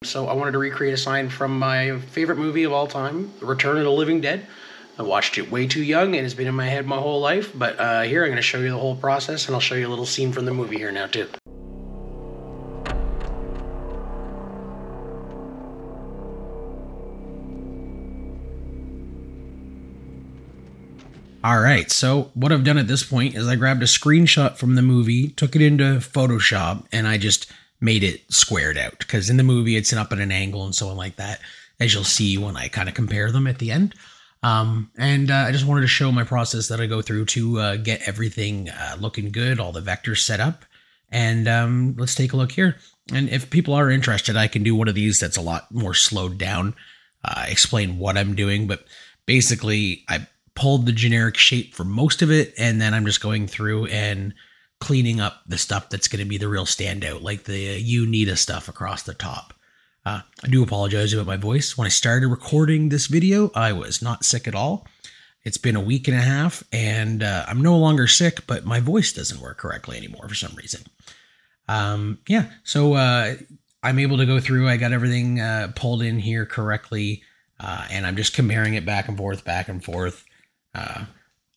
So I wanted to recreate a sign from my favorite movie of all time, Return of the Living Dead. I watched it way too young and it's been in my head my whole life, but here I'm going to show you the whole process and I'll show you a little scene from the movie here now too. Alright, so what I've done at this point is I grabbed a screenshot from the movie, took it into Photoshop, and I just made it squared out. Because in the movie it's up at an angle and so on like that, as you'll see when I kind of compare them at the end. I just wanted to show my process that I go through to get everything looking good, all the vectors set up. And let's take a look here. And if people are interested, I can do one of these that's a lot more slowed down, explain what I'm doing. But basically, I pulled the generic shape for most of it, and then I'm just going through and cleaning up the stuff that's going to be the real standout, like the Unita stuff across the top. I do apologize about my voice. When I started recording this video, I was not sick at all. It's been a week and a half, and I'm no longer sick, but my voice doesn't work correctly anymore for some reason. So I'm able to go through. I got everything pulled in here correctly, and I'm just comparing it back and forth, back and forth.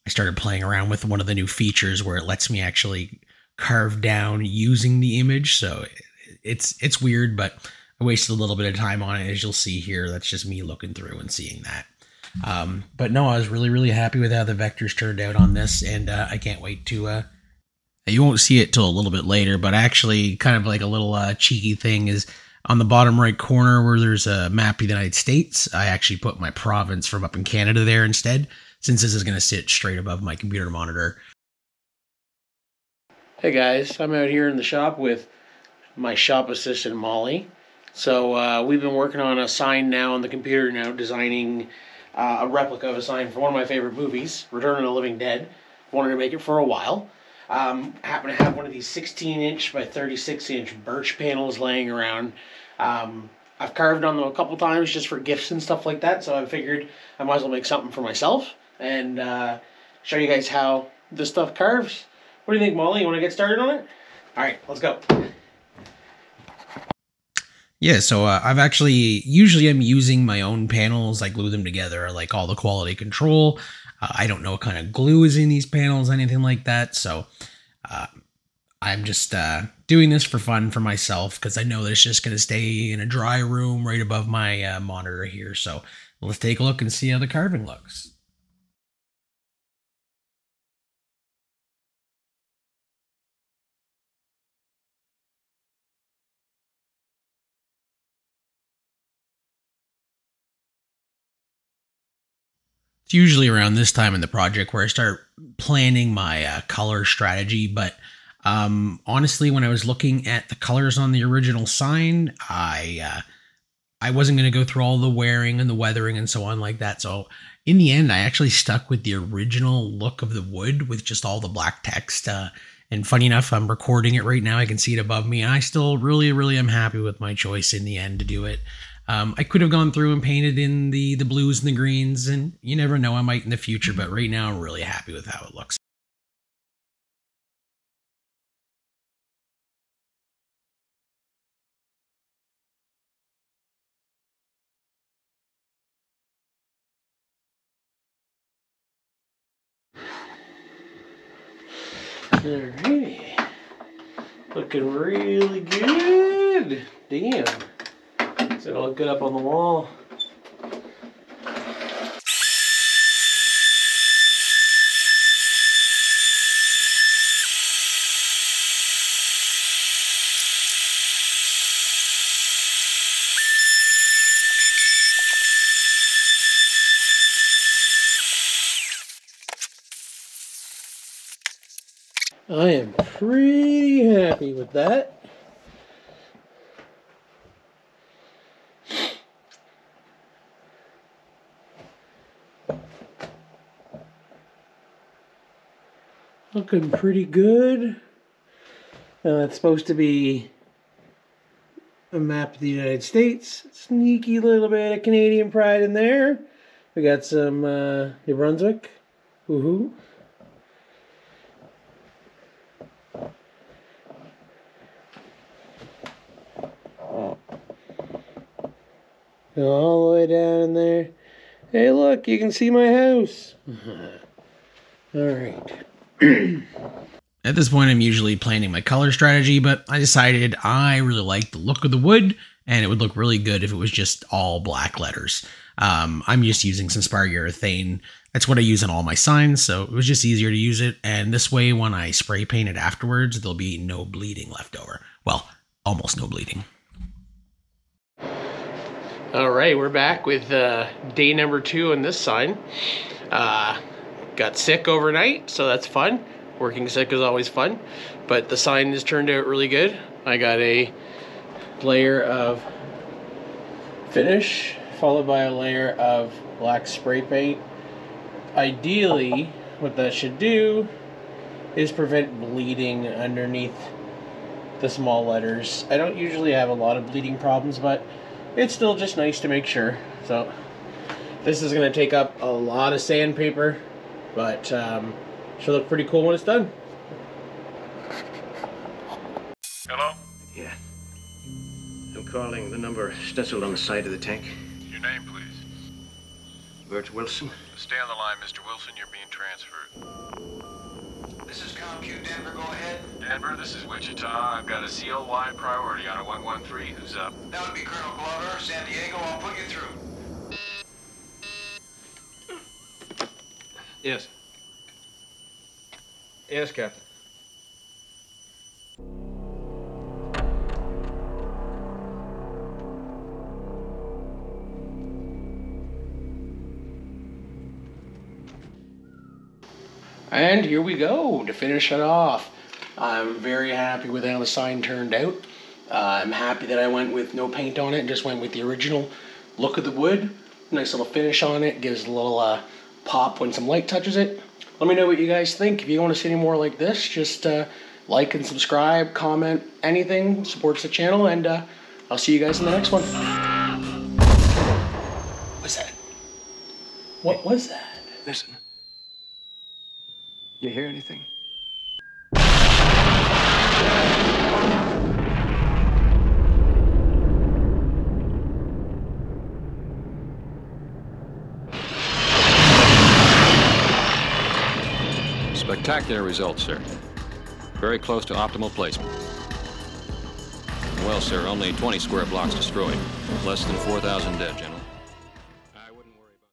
I started playing around with one of the new features where it lets me actually carve down using the image. So it's weird, but I wasted a little bit of time on it. As you'll see here, that's just me looking through and seeing that. But no, I was really happy with how the vectors turned out on this, and I can't wait to... you won't see it till a little bit later, but actually kind of like a little cheeky thing is on the bottom right corner where there's a map of the United States, I actually put my province from up in Canada there instead, since this is going to sit straight above my computer monitor. Hey guys, I'm out here in the shop with my shop assistant Molly. So we've been working on a sign now on the computer now, designing a replica of a sign for one of my favorite movies, Return of the Living Dead. Wanted to make it for a while. Happen to have one of these 16-inch by 36-inch birch panels laying around. I've carved on them a couple times just for gifts and stuff like that, so I figured I might as well make something for myself and show you guys how this stuff carves. What do you think, Molly? You want to get started on it? All right, let's go. Yeah, so I've usually I'm using my own panels. I glue them together. I like all the quality control. I don't know what kind of glue is in these panels, anything like that. So I'm just doing this for fun for myself because I know that it's just going to stay in a dry room right above my monitor here. So let's take a look and see how the carving looks. It's usually around this time in the project where I start planning my color strategy, but honestly, when I was looking at the colors on the original sign, I wasn't going to go through all the wearing and the weathering and so on like that. So in the end, I actually stuck with the original look of the wood with just all the black text. And funny enough, I'm recording it right now. I can see it above me, and I still really am happy with my choice in the end to do it. I could have gone through and painted in the blues and the greens, and you never know, I might in the future, but right now I'm really happy with how it looks. Alrighty. Looking really good. Damn. Does it all look good up on the wall? I am pretty happy with that. Looking pretty good. That's supposed to be a map of the United States. Sneaky little bit of Canadian pride in there. We got some New Brunswick. Woohoo. Go all the way down in there. Hey, look, you can see my house. All right. At this point, I'm usually planning my color strategy, but I decided I really like the look of the wood, and it would look really good if it was just all black letters. I'm just using some spar urethane. That's what I use on all my signs, so it was just easier to use it. And this way, when I spray paint it afterwards, there'll be no bleeding left over. Well, almost no bleeding. All right, we're back with day number 2 on this sign. Got sick overnight, so that's fun. Working sick is always fun, but the sign has turned out really good. I got a layer of finish followed by a layer of black spray paint. Ideally, what that should do is prevent bleeding underneath the small letters. I don't usually have a lot of bleeding problems, but it's still just nice to make sure. So this is going to take up a lot of sandpaper, but should look pretty cool when it's done. Hello? Yeah. I'm calling the number stenciled on the side of the tank. Your name, please. Birch Wilson. Stay on the line, Mr. Wilson. You're being transferred. This is ComQ Denver, go ahead. Denver, this is Wichita. I've got a CLY priority on a 113. Who's up? That would be Colonel Glover. San Diego, I'll put you through. Yes. Yes, Captain. And here we go to finish it off. I'm very happy with how the sign turned out. I'm happy that I went with no paint on it and just went with the original look of the wood. Nice little finish on it. Gives a little pop when some light touches it. Let me know what you guys think. If you want to see any more like this, just like and subscribe, comment, anything. Supports the channel, and I'll see you guys in the next one. What's that? What was that? Listen. You hear anything? Spectacular results, sir. Very close to optimal placement. Well, sir, only 20 square blocks destroyed. Less than 4,000 dead, General.